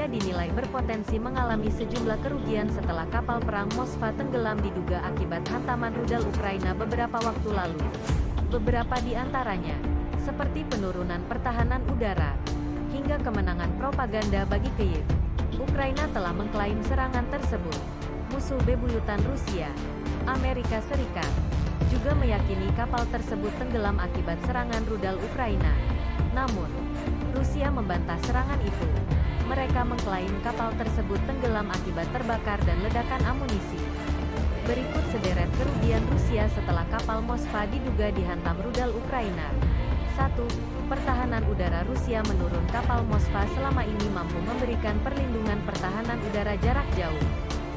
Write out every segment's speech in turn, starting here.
Rusia dinilai berpotensi mengalami sejumlah kerugian setelah kapal perang Moskva tenggelam diduga akibat hantaman rudal Ukraina beberapa waktu lalu. Beberapa di antaranya, seperti penurunan pertahanan udara, hingga kemenangan propaganda bagi Kyiv. Ukraina telah mengklaim serangan tersebut. Musuh bebuyutan Rusia, Amerika Serikat, juga meyakini kapal tersebut tenggelam akibat serangan rudal Ukraina. Namun, Rusia membantah serangan itu. Mereka mengklaim kapal tersebut tenggelam akibat terbakar dan ledakan amunisi. Berikut sederet kerugian Rusia setelah kapal Moskva diduga dihantam rudal Ukraina. 1. Pertahanan udara Rusia menurun. Kapal Moskva selama ini mampu memberikan perlindungan pertahanan udara jarak jauh,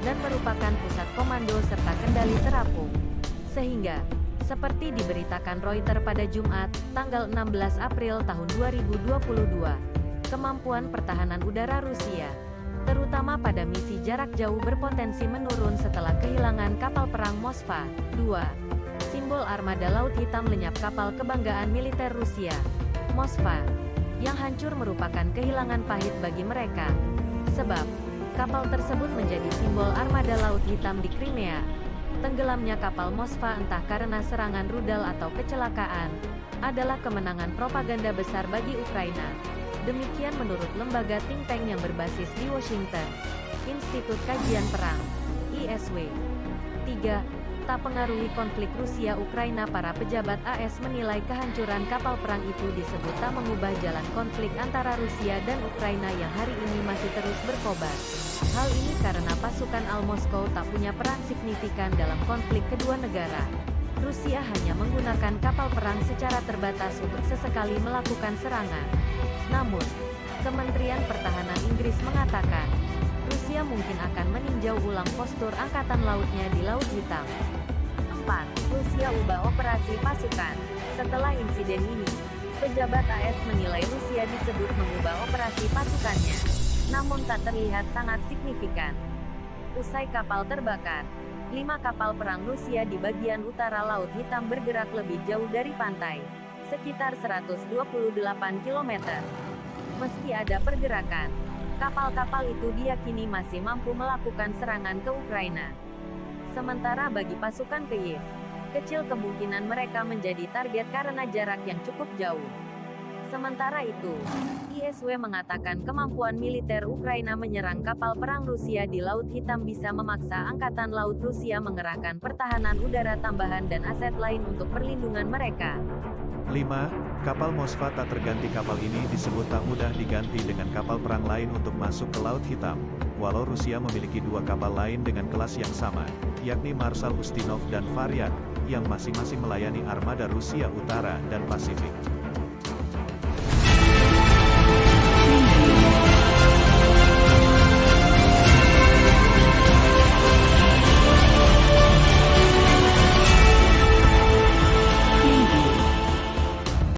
dan merupakan pusat komando serta kendali terapung. Sehingga, seperti diberitakan Reuters pada Jumat, tanggal 16 April tahun 2022, kemampuan pertahanan udara Rusia, terutama pada misi jarak jauh berpotensi menurun setelah kehilangan kapal perang Moskva. 2. Simbol armada Laut Hitam lenyap. Kapal kebanggaan militer Rusia, Moskva, yang hancur merupakan kehilangan pahit bagi mereka. Sebab, kapal tersebut menjadi simbol armada Laut Hitam di Crimea. Tenggelamnya kapal Moskva entah karena serangan rudal atau kecelakaan, adalah kemenangan propaganda besar bagi Ukraina. Demikian menurut lembaga think tank yang berbasis di Washington, Institut Kajian Perang, ISW. 3. Tak pengaruhi konflik Rusia-Ukraina. Para pejabat AS menilai kehancuran kapal perang itu disebut tak mengubah jalan konflik antara Rusia dan Ukraina yang hari ini masih terus berkobar. Hal ini karena pasukan Al-Moskow tak punya peran signifikan dalam konflik kedua negara. Rusia hanya menggunakan kapal perang secara terbatas untuk sesekali melakukan serangan. Namun, Kementerian Pertahanan Inggris mengatakan, Rusia mungkin akan meninjau ulang postur angkatan lautnya di Laut Hitam. 4. Rusia ubah operasi pasukan. Setelah insiden ini, pejabat AS menilai Rusia disebut mengubah operasi pasukannya, namun tak terlihat sangat signifikan. Usai kapal terbakar, 5 kapal perang Rusia di bagian utara Laut Hitam bergerak lebih jauh dari pantai, sekitar 128 km. Meski ada pergerakan, kapal-kapal itu diyakini masih mampu melakukan serangan ke Ukraina. Sementara bagi pasukan Kyiv, kecil kemungkinan mereka menjadi target karena jarak yang cukup jauh. Sementara itu, ISW mengatakan kemampuan militer Ukraina menyerang kapal perang Rusia di Laut Hitam bisa memaksa Angkatan Laut Rusia mengerahkan pertahanan udara tambahan dan aset lain untuk perlindungan mereka. 5. Kapal Moskva tak terganti. Kapal ini disebut tak mudah diganti dengan kapal perang lain untuk masuk ke Laut Hitam, walau Rusia memiliki 2 kapal lain dengan kelas yang sama, yakni Marshal Ustinov dan Varian, yang masing-masing melayani armada Rusia Utara dan Pasifik.